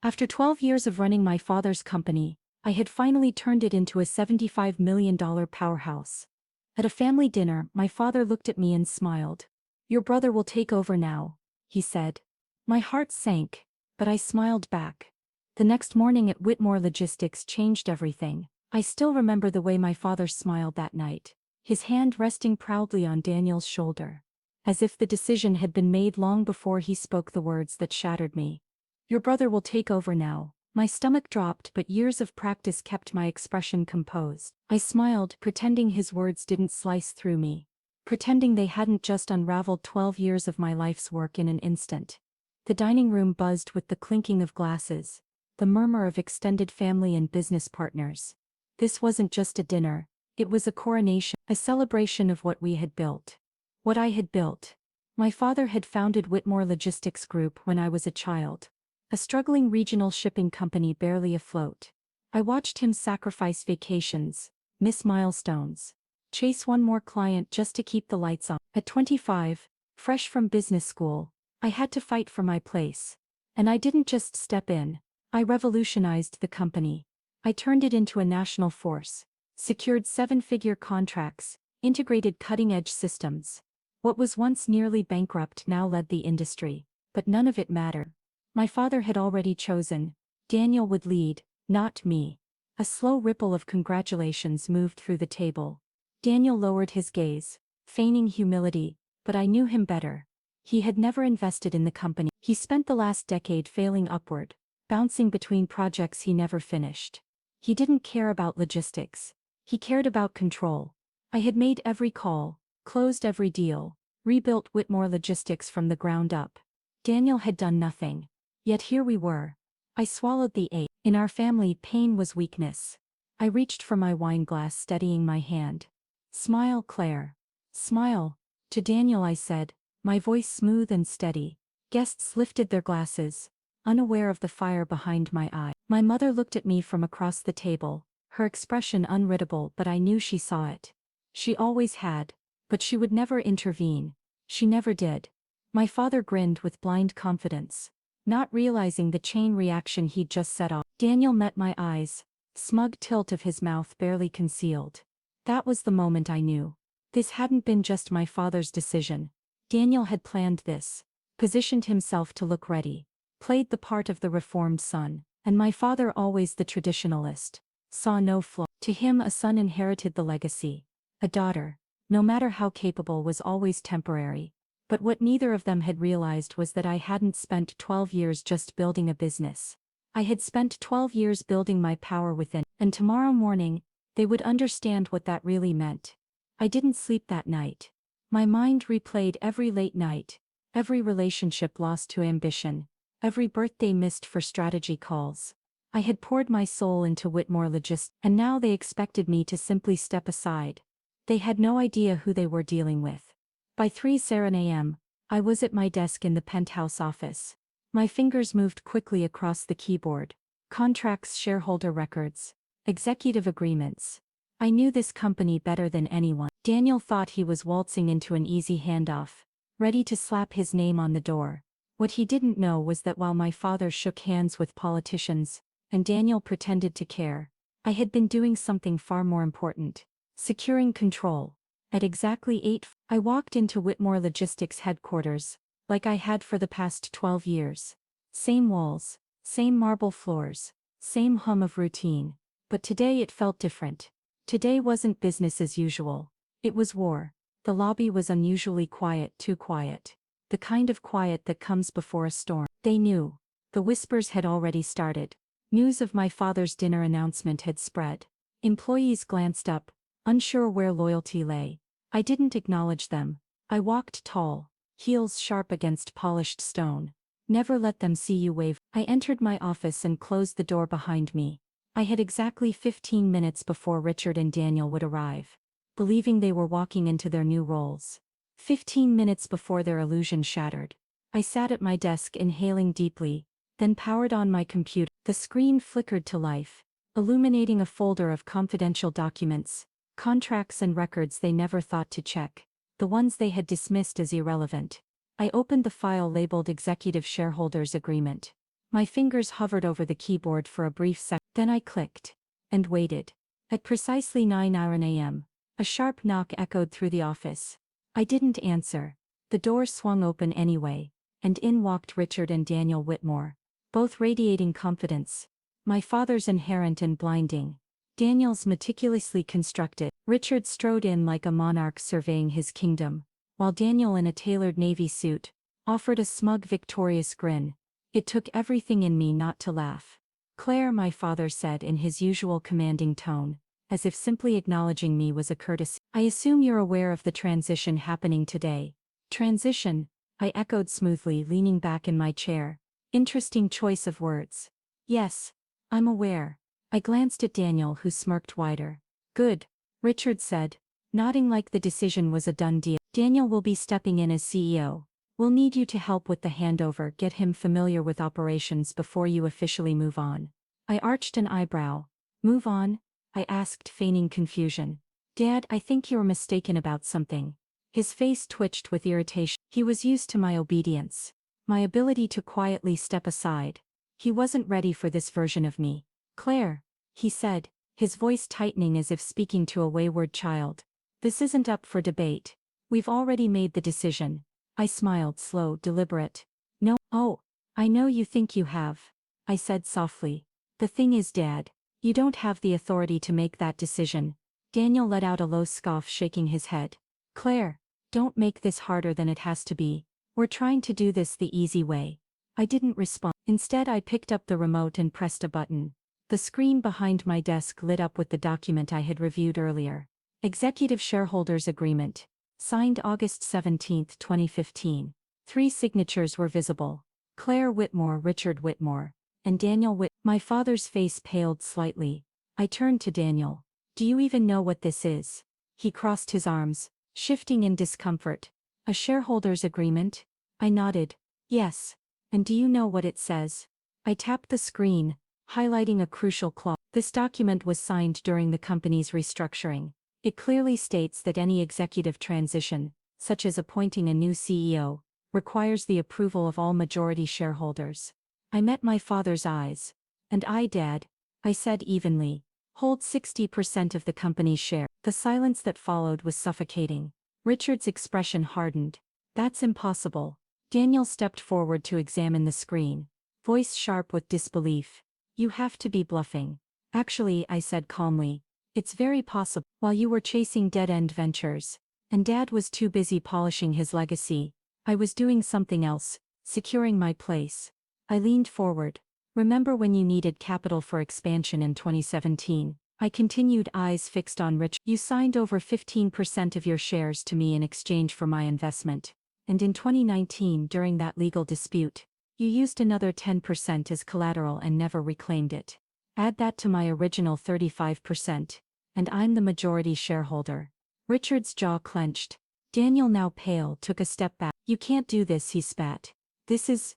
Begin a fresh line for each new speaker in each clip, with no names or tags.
After 12 years of running my father's company, I had finally turned it into a $75 million powerhouse. At a family dinner, my father looked at me and smiled. "Your brother will take over now," he said. My heart sank, but I smiled back. The next morning at Whitmore Logistics changed everything. I still remember the way my father smiled that night, his hand resting proudly on Daniel's shoulder, as if the decision had been made long before he spoke the words that shattered me. "Your brother will take over now." My stomach dropped, but years of practice kept my expression composed. I smiled, pretending his words didn't slice through me, pretending they hadn't just unraveled 12 years of my life's work in an instant. The dining room buzzed with the clinking of glasses, the murmur of extended family and business partners. This wasn't just a dinner, it was a coronation, a celebration of what we had built. What I had built. My father had founded Whitmore Logistics Group when I was a child, a struggling regional shipping company barely afloat. I watched him sacrifice vacations, miss milestones, chase one more client just to keep the lights on. At 25, fresh from business school, I had to fight for my place. And I didn't just step in, I revolutionized the company. I turned it into a national force, secured 7-figure contracts, integrated cutting-edge systems. What was once nearly bankrupt now led the industry, but none of it mattered. My father had already chosen. Daniel would lead, not me. A slow ripple of congratulations moved through the table. Daniel lowered his gaze, feigning humility, but I knew him better. He had never invested in the company. He spent the last decade failing upward, bouncing between projects he never finished. He didn't care about logistics. He cared about control. I had made every call, closed every deal, rebuilt Whitmore Logistics from the ground up. Daniel had done nothing. Yet here we were. I swallowed the ache. In our family, pain was weakness. I reached for my wine glass, steadying my hand. "Smile, Claire. Smile." To Daniel I said, my voice smooth and steady. Guests lifted their glasses, unaware of the fire behind my eye. My mother looked at me from across the table, her expression unreadable, but I knew she saw it. She always had, but she would never intervene. She never did. My father grinned with blind confidence, not realizing the chain reaction he'd just set off. Daniel met my eyes, smug tilt of his mouth barely concealed. That was the moment I knew. This hadn't been just my father's decision. Daniel had planned this, positioned himself to look ready, played the part of the reformed son, and my father, always the traditionalist, saw no flaw. To him, a son inherited the legacy. A daughter, no matter how capable, was always temporary. But what neither of them had realized was that I hadn't spent 12 years just building a business. I had spent 12 years building my power within, and tomorrow morning, they would understand what that really meant. I didn't sleep that night. My mind replayed every late night, every relationship lost to ambition, every birthday missed for strategy calls. I had poured my soul into Whitmore Logistics, and now they expected me to simply step aside. They had no idea who they were dealing with. By 3:00 a.m., I was at my desk in the penthouse office. My fingers moved quickly across the keyboard. Contracts, shareholder records, executive agreements. I knew this company better than anyone. Daniel thought he was waltzing into an easy handoff, ready to slap his name on the door. What he didn't know was that while my father shook hands with politicians, and Daniel pretended to care, I had been doing something far more important, securing control. At exactly 8, I walked into Whitmore Logistics headquarters, like I had for the past 12 years. Same walls, same marble floors, same hum of routine. But today it felt different. Today wasn't business as usual. It was war. The lobby was unusually quiet, too quiet. The kind of quiet that comes before a storm. They knew. The whispers had already started. News of my father's dinner announcement had spread. Employees glanced up, unsure where loyalty lay. I didn't acknowledge them. I walked tall, heels sharp against polished stone. Never let them see you wave. I entered my office and closed the door behind me. I had exactly 15 minutes before Richard and Daniel would arrive, believing they were walking into their new roles. 15 minutes before their illusion shattered. I sat at my desk inhaling deeply, then powered on my computer. The screen flickered to life, illuminating a folder of confidential documents, contracts and records they never thought to check, the ones they had dismissed as irrelevant. I opened the file labeled Executive Shareholders Agreement. My fingers hovered over the keyboard for a brief second. Then I clicked. And waited. At precisely 9 a.m., a sharp knock echoed through the office. I didn't answer. The door swung open anyway, and in walked Richard and Daniel Whitmore, both radiating confidence. My father's inherent and blinding. Daniel's meticulously constructed. Richard strode in like a monarch surveying his kingdom, while Daniel in a tailored navy suit offered a smug victorious grin. It took everything in me not to laugh. "Claire," my father said in his usual commanding tone, as if simply acknowledging me was a courtesy. "I assume you're aware of the transition happening today." "Transition?" I echoed smoothly, leaning back in my chair. Interesting choice of words. "Yes, I'm aware." I glanced at Daniel, who smirked wider. "Good," Richard said, nodding like the decision was a done deal. "Daniel will be stepping in as CEO. We'll need you to help with the handover, get him familiar with operations before you officially move on." I arched an eyebrow. "Move on?" I asked, feigning confusion. "Dad, I think you're mistaken about something." His face twitched with irritation. He was used to my obedience, my ability to quietly step aside. He wasn't ready for this version of me. "Claire," he said, his voice tightening as if speaking to a wayward child, "this isn't up for debate. We've already made the decision." I smiled, slow, deliberate. "No, oh, I know you think you have," I said softly. "The thing is, Dad, you don't have the authority to make that decision." Daniel let out a low scoff, shaking his head. "Claire, don't make this harder than it has to be. We're trying to do this the easy way." I didn't respond. Instead, I picked up the remote and pressed a button. The screen behind my desk lit up with the document I had reviewed earlier. Executive Shareholders Agreement. Signed August 17, 2015. 3 signatures were visible. Claire Whitmore, Richard Whitmore, and Daniel Whit. My father's face paled slightly. I turned to Daniel. "Do you even know what this is?" He crossed his arms, shifting in discomfort. "A shareholders agreement?" I nodded. "Yes. And do you know what it says?" I tapped the screen, highlighting a crucial clause. This document was signed during the company's restructuring. It clearly states that any executive transition, such as appointing a new CEO, requires the approval of all majority shareholders. I met my father's eyes. "And I, Dad," I said evenly, "hold 60% of the company's share." The silence that followed was suffocating. Richard's expression hardened. "That's impossible." Daniel stepped forward to examine the screen, voice sharp with disbelief. "You have to be bluffing." "Actually," I said calmly, "it's very possible." While you were chasing dead-end ventures, and Dad was too busy polishing his legacy, I was doing something else, securing my place. I leaned forward. "Remember when you needed capital for expansion in 2017? I continued, eyes fixed on Rich. "You signed over 15% of your shares to me in exchange for my investment. And in 2019, during that legal dispute, you used another 10% as collateral and never reclaimed it. Add that to my original 35%, and I'm the majority shareholder." Richard's jaw clenched. Daniel, now pale, took a step back. "You can't do this," he spat. This is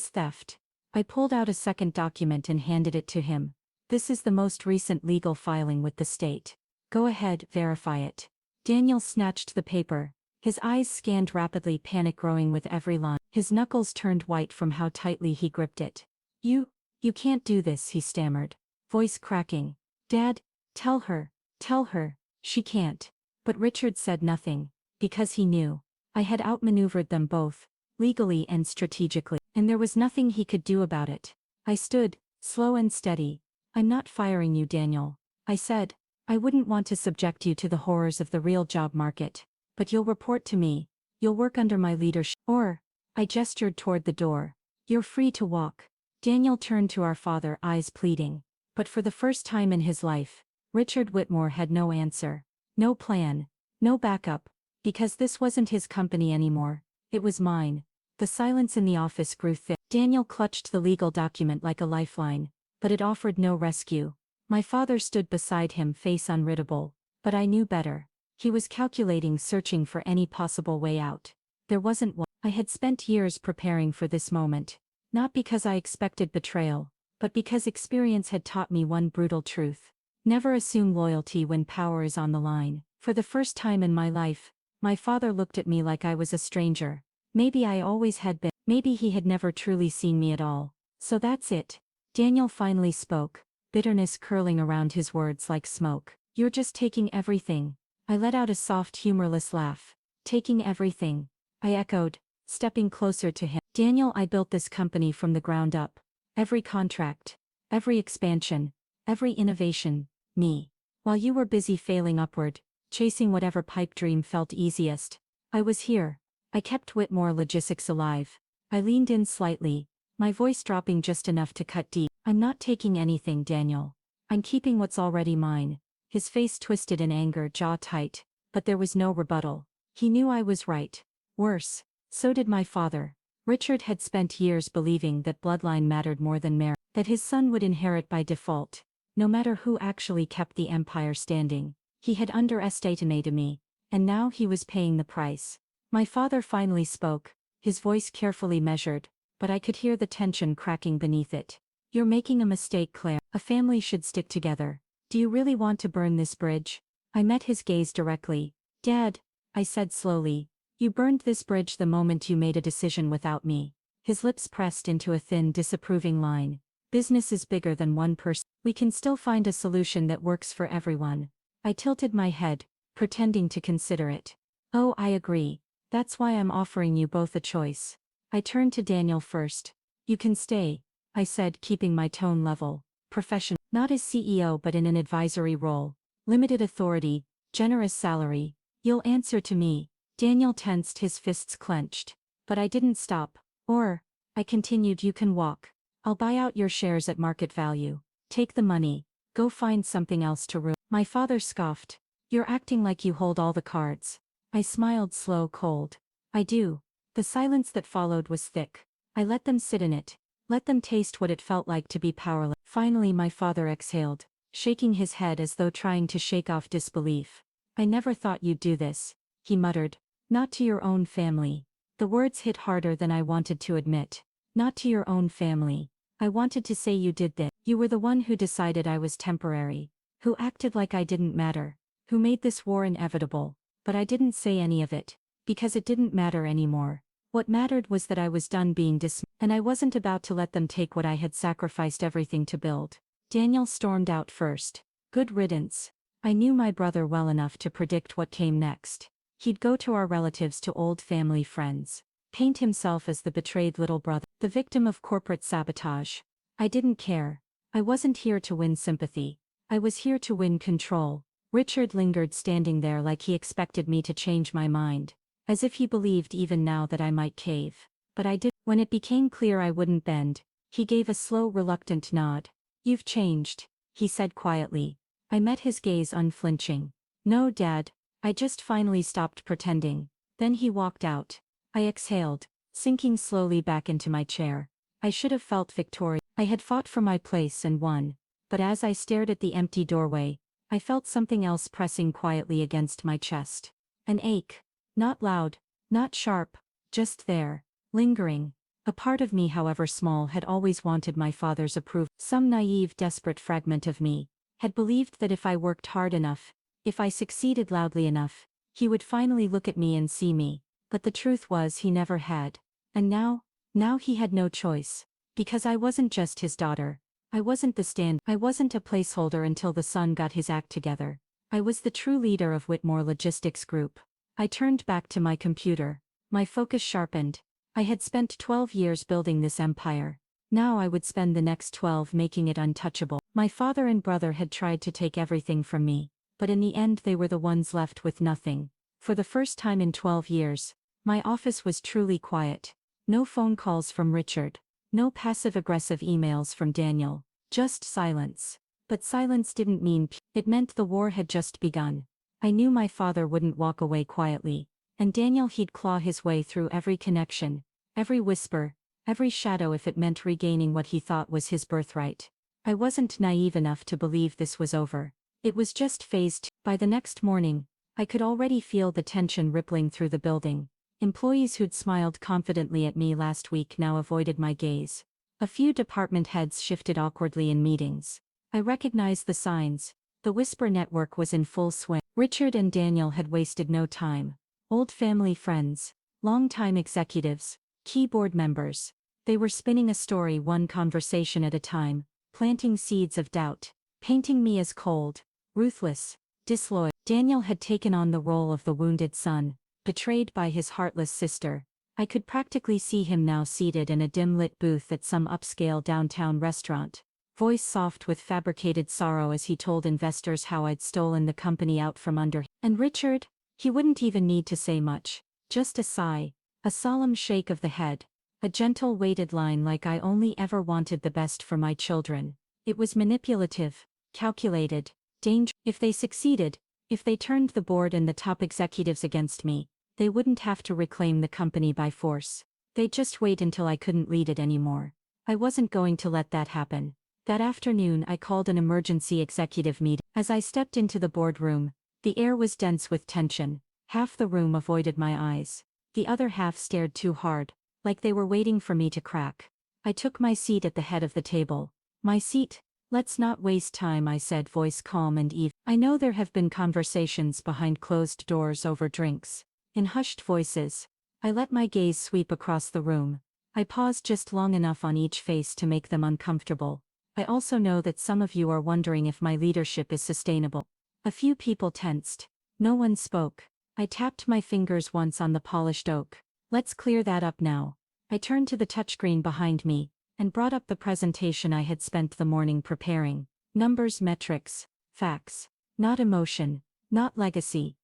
theft." I pulled out a second document and handed it to him. "This is the most recent legal filing with the state. Go ahead, verify it." Daniel snatched the paper. His eyes scanned rapidly, panic growing with every line. His knuckles turned white from how tightly he gripped it. You can't do this," he stammered, voice cracking. "Dad, tell her, she can't." But Richard said nothing, because he knew. I had outmaneuvered them both, legally and strategically, and there was nothing he could do about it. I stood, slow and steady. "I'm not firing you, Daniel," I said. "I wouldn't want to subject you to the horrors of the real job market. But you'll report to me. You'll work under my leadership. Or," I gestured toward the door, "you're free to walk." Daniel turned to our father, eyes pleading. But for the first time in his life, Richard Whitmore had no answer. No plan. No backup. Because this wasn't his company anymore. It was mine. The silence in the office grew thick. Daniel clutched the legal document like a lifeline, but it offered no rescue. My father stood beside him, face unreadable. But I knew better. He was calculating, searching for any possible way out. There wasn't one. I had spent years preparing for this moment. Not because I expected betrayal, but because experience had taught me one brutal truth. Never assume loyalty when power is on the line. For the first time in my life, my father looked at me like I was a stranger. Maybe I always had been. Maybe he had never truly seen me at all. So that's it. Daniel finally spoke, bitterness curling around his words like smoke. You're just taking everything. I let out a soft humorless laugh. Taking everything. I echoed, stepping closer to him. Daniel, I built this company from the ground up. Every contract. Every expansion. Every innovation. Me. While you were busy failing upward, chasing whatever pipe dream felt easiest, I was here. I kept Whitmore Logistics alive. I leaned in slightly, my voice dropping just enough to cut deep. I'm not taking anything, Daniel. I'm keeping what's already mine. His face twisted in anger, jaw tight, but there was no rebuttal. He knew I was right. Worse, so did my father. Richard had spent years believing that bloodline mattered more than merit, that his son would inherit by default, no matter who actually kept the empire standing. He had underestimated me, and now he was paying the price. My father finally spoke, his voice carefully measured, but I could hear the tension cracking beneath it. You're making a mistake, Claire. A family should stick together. Do you really want to burn this bridge? I met his gaze directly. Dad, I said slowly, you burned this bridge the moment you made a decision without me. His lips pressed into a thin, disapproving line. Business is bigger than one person. We can still find a solution that works for everyone. I tilted my head, pretending to consider it. Oh, I agree. That's why I'm offering you both a choice. I turned to Daniel first. You can stay, I said, keeping my tone level. Professional. Not as CEO but in an advisory role. Limited authority, generous salary. You'll answer to me. Daniel tensed, his fists clenched. But I didn't stop. I continued, you can walk. I'll buy out your shares at market value. Take the money. Go find something else to ruin. My father scoffed. You're acting like you hold all the cards. I smiled, slow, cold. I do. The silence that followed was thick. I let them sit in it. Let them taste what it felt like to be powerless. Finally my father exhaled, shaking his head as though trying to shake off disbelief. I never thought you'd do this, he muttered. Not to your own family. The words hit harder than I wanted to admit. Not to your own family. I wanted to say you did this. You were the one who decided I was temporary. Who acted like I didn't matter. Who made this war inevitable. But I didn't say any of it. Because it didn't matter anymore. What mattered was that I was done being dismissed, and I wasn't about to let them take what I had sacrificed everything to build. Daniel stormed out first. Good riddance. I knew my brother well enough to predict what came next. He'd go to our relatives, to old family friends. Paint himself as the betrayed little brother, the victim of corporate sabotage. I didn't care. I wasn't here to win sympathy. I was here to win control. Richard lingered, standing there like he expected me to change my mind. As if he believed even now that I might cave. But I did. When it became clear I wouldn't bend, he gave a slow, reluctant nod. You've changed, he said quietly. I met his gaze, unflinching. No, Dad. I just finally stopped pretending. Then he walked out. I exhaled, sinking slowly back into my chair. I should have felt victorious. I had fought for my place and won. But as I stared at the empty doorway, I felt something else pressing quietly against my chest. An ache. Not loud, not sharp, just there, lingering. A part of me, however small, had always wanted my father's approval. Some naive, desperate fragment of me had believed that if I worked hard enough, if I succeeded loudly enough, he would finally look at me and see me. But the truth was he never had. And now he had no choice. Because I wasn't just his daughter. I wasn't I wasn't a placeholder until the son got his act together. I was the true leader of Whitmore Logistics Group. I turned back to my computer. My focus sharpened. I had spent 12 years building this empire. Now I would spend the next 12 making it untouchable. My father and brother had tried to take everything from me, but in the end they were the ones left with nothing. For the first time in 12 years, my office was truly quiet. No phone calls from Richard. No passive-aggressive emails from Daniel. Just silence. But silence didn't mean it meant the war had just begun. I knew my father wouldn't walk away quietly, and Daniel, he'd claw his way through every connection, every whisper, every shadow if it meant regaining what he thought was his birthright. I wasn't naive enough to believe this was over. It was just phase 2. By the next morning, I could already feel the tension rippling through the building. Employees who'd smiled confidently at me last week now avoided my gaze. A few department heads shifted awkwardly in meetings. I recognized the signs. The whisper network was in full swing. Richard and Daniel had wasted no time. Old family friends, longtime executives, key board members. They were spinning a story one conversation at a time, planting seeds of doubt, painting me as cold, ruthless, disloyal. Daniel had taken on the role of the wounded son, betrayed by his heartless sister. I could practically see him now seated in a dim-lit booth at some upscale downtown restaurant, voice soft with fabricated sorrow as he told investors how I'd stolen the company out from under him. And Richard? He wouldn't even need to say much, just a sigh, a solemn shake of the head, a gentle weighted line like I only ever wanted the best for my children. It was manipulative, calculated, dangerous. If they succeeded, if they turned the board and the top executives against me, they wouldn't have to reclaim the company by force. They'd just wait until I couldn't lead it anymore. I wasn't going to let that happen. That afternoon I called an emergency executive meeting. As I stepped into the boardroom, the air was dense with tension. Half the room avoided my eyes. The other half stared too hard, like they were waiting for me to crack. I took my seat at the head of the table. My seat? Let's not waste time, I said, voice calm and even. I know there have been conversations behind closed doors over drinks. In hushed voices, I let my gaze sweep across the room. I paused just long enough on each face to make them uncomfortable. I also know that some of you are wondering if my leadership is sustainable. A few people tensed. No one spoke. I tapped my fingers once on the polished oak. Let's clear that up now. I turned to the touchscreen behind me and brought up the presentation I had spent the morning preparing. Numbers, metrics, facts. Not emotion, not legacy.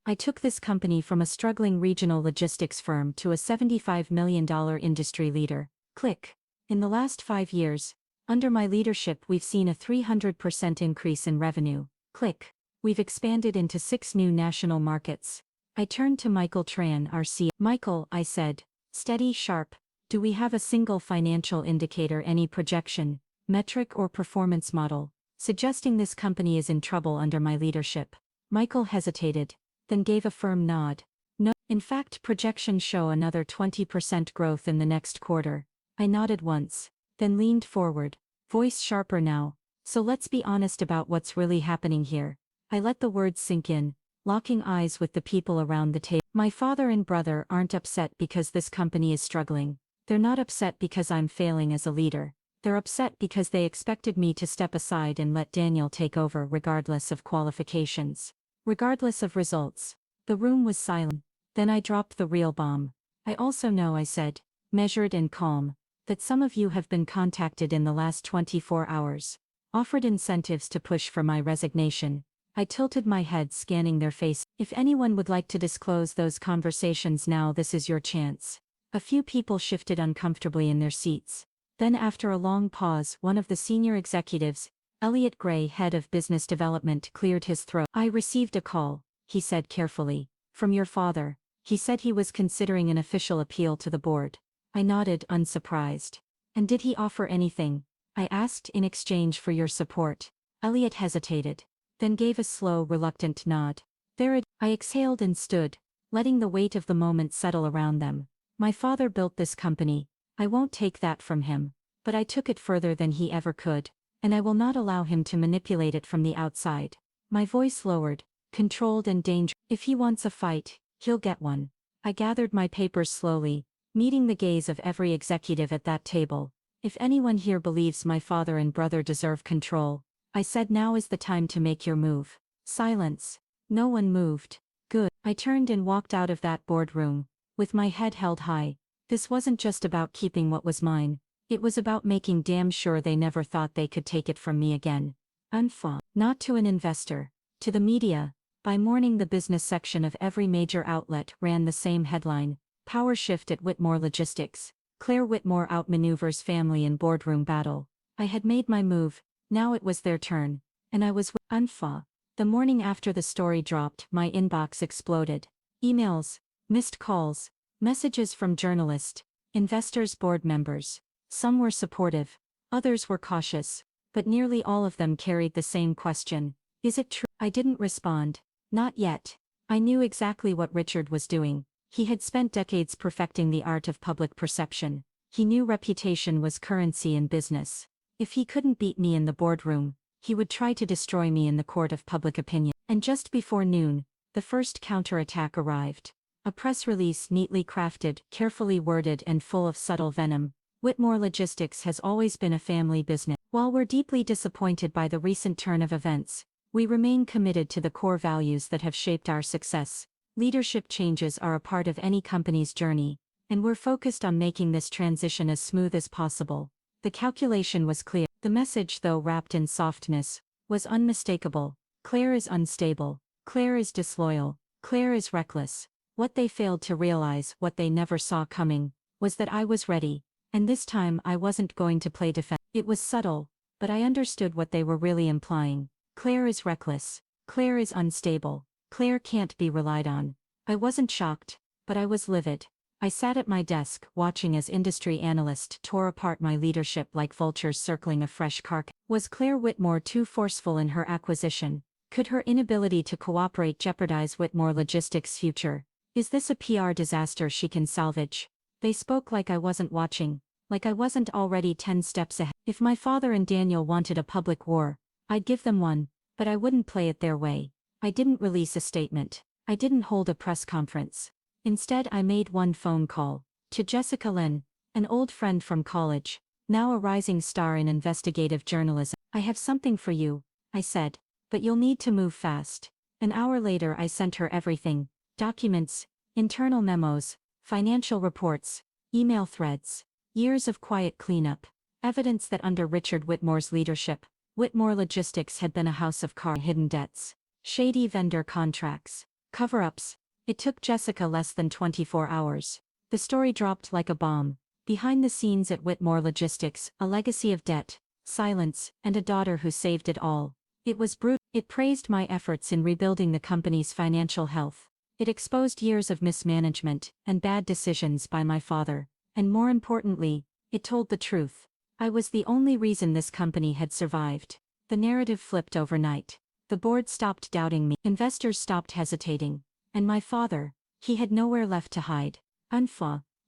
I took this company from a struggling regional logistics firm to a $75 million industry leader. Click. In the last 5 years, under my leadership, we've seen a 300% increase in revenue. Click. We've expanded into 6 new national markets. I turned to Michael Tran, our CEO. Michael, I said, steady, sharp. Do we have a single financial indicator, any projection, metric or performance model, suggesting this company is in trouble under my leadership? Michael hesitated, then gave a firm nod. No, in fact, projections show another 20% growth in the next quarter. I nodded once, then leaned forward, voice sharper now. So let's be honest about what's really happening here. I let the words sink in, locking eyes with the people around the table. My father and brother aren't upset because this company is struggling. They're not upset because I'm failing as a leader. They're upset because they expected me to step aside and let Daniel take over regardless of qualifications. Regardless of results. The room was silent. Then I dropped the real bomb. I also know, I said, measured and calm, that some of you have been contacted in the last 24 hours. Offered incentives to push for my resignation. I tilted my head, scanning their face. If anyone would like to disclose those conversations now, this is your chance. A few people shifted uncomfortably in their seats. Then after a long pause, one of the senior executives, Elliot Gray, head of business development, cleared his throat. I received a call, he said carefully, from your father. He said he was considering an official appeal to the board. I nodded, unsurprised. And did he offer anything? I asked, in exchange for your support. Elliot hesitated, then gave a slow, reluctant nod. I exhaled and stood, letting the weight of the moment settle around them. My father built this company. I won't take that from him. But I took it further than he ever could. And I will not allow him to manipulate it from the outside. My voice lowered, controlled and dangerous. If he wants a fight, he'll get one. I gathered my papers slowly, meeting the gaze of every executive at that table. If anyone here believes my father and brother deserve control, I said, now is the time to make your move. Silence. No one moved. Good. I turned and walked out of that boardroom, with my head held high. This wasn't just about keeping what was mine. It was about making damn sure they never thought they could take it from me again. Not to an investor. To the media. By morning, the business section of every major outlet ran the same headline: Power Shift at Whitmore Logistics. Claire Whitmore outmaneuvers family in boardroom battle. I had made my move, now it was their turn. And I was The morning after the story dropped, my inbox exploded. Emails, missed calls, messages from journalists, investors, board members. Some were supportive, others were cautious, but nearly all of them carried the same question. Is it true? I didn't respond. Not yet. I knew exactly what Richard was doing. He had spent decades perfecting the art of public perception. He knew reputation was currency in business. If he couldn't beat me in the boardroom, he would try to destroy me in the court of public opinion. And just before noon, the first counterattack arrived. A press release neatly crafted, carefully worded and full of subtle venom. Whitmore Logistics has always been a family business. While we're deeply disappointed by the recent turn of events, we remain committed to the core values that have shaped our success. Leadership changes are a part of any company's journey, and we're focused on making this transition as smooth as possible. The calculation was clear. The message, though wrapped in softness, was unmistakable. Claire is unstable. Claire is disloyal. Claire is reckless. What they failed to realize, what they never saw coming, was that I was ready, and this time I wasn't going to play defense. It was subtle, but I understood what they were really implying. Claire is reckless. Claire is unstable. Claire can't be relied on. I wasn't shocked, but I was livid. I sat at my desk, watching as industry analysts tore apart my leadership like vultures circling a fresh carcass. Was Claire Whitmore too forceful in her acquisition? Could her inability to cooperate jeopardize Whitmore Logistics' future? Is this a PR disaster she can salvage? They spoke like I wasn't watching, like I wasn't already 10 steps ahead. If my father and Daniel wanted a public war, I'd give them one, but I wouldn't play it their way. I didn't release a statement. I didn't hold a press conference. Instead, I made one phone call to Jessica Lynn, an old friend from college, now a rising star in investigative journalism. I have something for you, I said, but you'll need to move fast. An hour later, I sent her everything: documents, internal memos, financial reports, email threads, years of quiet cleanup, evidence that under Richard Whitmore's leadership, Whitmore Logistics had been a house of cards, hidden debts, shady vendor contracts, cover-ups. It took Jessica less than 24 hours. The story dropped like a bomb. Behind the scenes at Whitmore Logistics, a legacy of debt, silence, and a daughter who saved it all. It was brutal. It praised my efforts in rebuilding the company's financial health. It exposed years of mismanagement and bad decisions by my father. And more importantly, it told the truth. I was the only reason this company had survived. The narrative flipped overnight. The board stopped doubting me. Investors stopped hesitating. And my father, he had nowhere left to hide.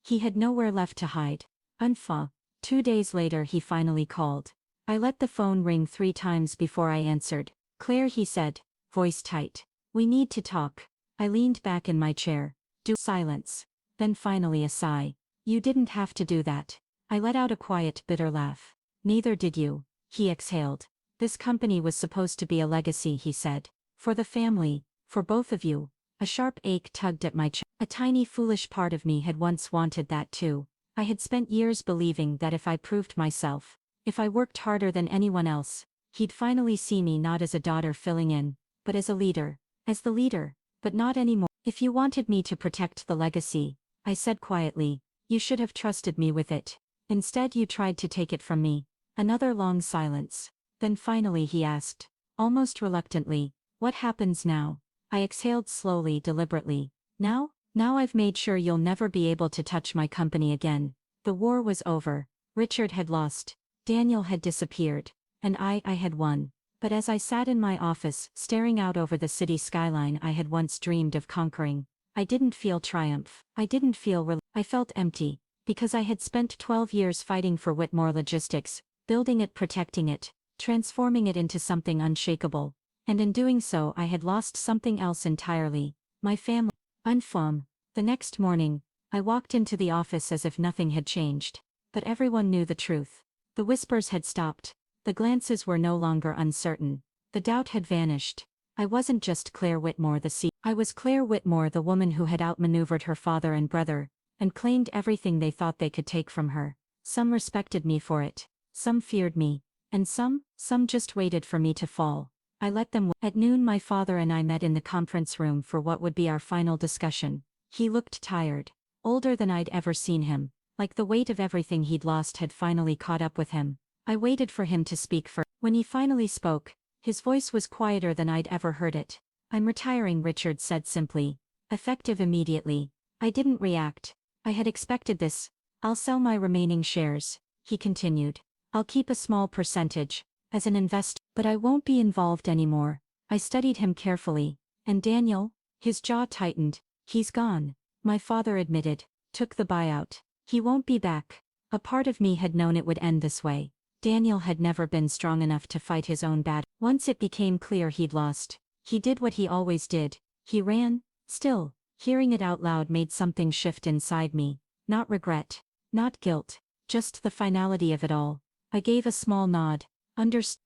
He had nowhere left to hide. 2 days later he finally called. I let the phone ring 3 times before I answered. Claire, he said, voice tight. We need to talk. I leaned back in my chair. Silence. Then finally a sigh. You didn't have to do that. I let out a quiet, bitter laugh. Neither did you. He exhaled. This company was supposed to be a legacy, he said. For the family, for both of you. A sharp ache tugged at my chest. A tiny foolish part of me had once wanted that too. I had spent years believing that if I proved myself, if I worked harder than anyone else, he'd finally see me not as a daughter filling in, but as a leader. As the leader, but not anymore. If you wanted me to protect the legacy, I said quietly, you should have trusted me with it. Instead you tried to take it from me. Another long silence. Then finally he asked, almost reluctantly, what happens now? I exhaled slowly, deliberately. Now I've made sure you'll never be able to touch my company again. The war was over. Richard had lost. Daniel had disappeared. And I had won. But as I sat in my office, staring out over the city skyline I had once dreamed of conquering, I didn't feel triumph. I didn't feel relief. I felt empty. Because I had spent 12 years fighting for Whitmore Logistics, building it, protecting it, transforming it into something unshakable. And in doing so I had lost something else entirely, my family. The next morning, I walked into the office as if nothing had changed. But everyone knew the truth. The whispers had stopped. The glances were no longer uncertain. The doubt had vanished. I wasn't just Claire Whitmore I was Claire Whitmore, the woman who had outmaneuvered her father and brother, and claimed everything they thought they could take from her. Some respected me for it. Some feared me. And some just waited for me to fall. I let them. At noon my father and I met in the conference room for what would be our final discussion. He looked tired. Older than I'd ever seen him. Like the weight of everything he'd lost had finally caught up with him. I waited for him to speak first. When he finally spoke, his voice was quieter than I'd ever heard it. I'm retiring, Richard said simply. Effective immediately. I didn't react. I had expected this. I'll sell my remaining shares, he continued. I'll keep a small percentage, as an investor, but I won't be involved anymore. I studied him carefully. And Daniel? His jaw tightened. He's gone, my father admitted. Took the buyout. He won't be back. A part of me had known it would end this way. Daniel had never been strong enough to fight his own battle. Once it became clear he'd lost, he did what he always did. He ran. Still, hearing it out loud made something shift inside me. Not regret. Not guilt. Just the finality of it all. I gave a small nod.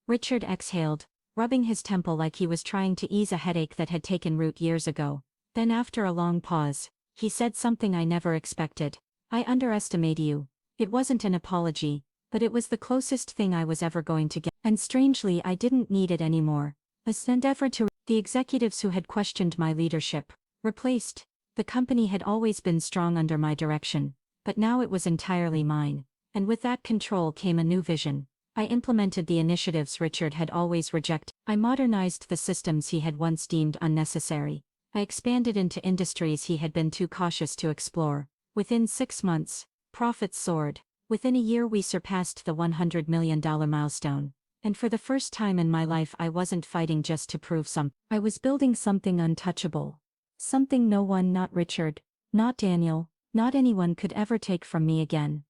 Richard exhaled, rubbing his temple like he was trying to ease a headache that had taken root years ago. Then after a long pause, he said something I never expected. I underestimate you. It wasn't an apology, but it was the closest thing I was ever going to get. And strangely I didn't need it anymore. The executives who had questioned my leadership, replaced. The company had always been strong under my direction, but now it was entirely mine. And with that control came a new vision. I implemented the initiatives Richard had always rejected. I modernized the systems he had once deemed unnecessary. I expanded into industries he had been too cautious to explore. Within 6 months, profits soared. Within a year we surpassed the $100 million milestone. And for the first time in my life I wasn't fighting just to prove something. I was building something untouchable. Something no one, not Richard, not Daniel, not anyone could ever take from me again.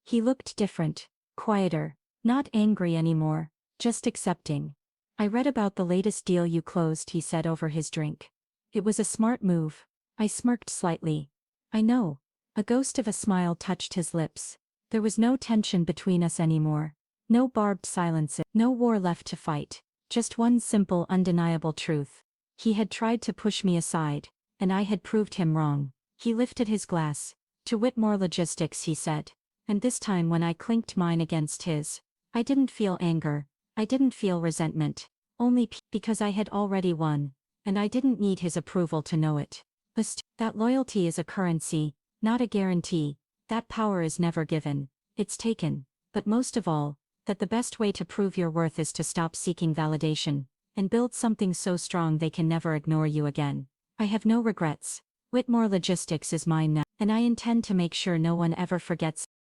He looked different, quieter, not angry anymore, just accepting. I read about the latest deal you closed, he said over his drink. It was a smart move. I smirked slightly. I know. A ghost of a smile touched his lips. There was no tension between us anymore. No barbed silences, no war left to fight. Just one simple, undeniable truth. He had tried to push me aside, and I had proved him wrong. He lifted his glass. To Whitmore Logistics, he said. And this time when I clinked mine against his, I didn't feel anger. I didn't feel resentment. Only because I had already won, and I didn't need his approval to know it. That loyalty is a currency, not a guarantee. That power is never given. It's taken. But most of all, that the best way to prove your worth is to stop seeking validation, and build something so strong they can never ignore you again. I have no regrets. Whitmore Logistics is mine now, and I intend to make sure no one ever forgets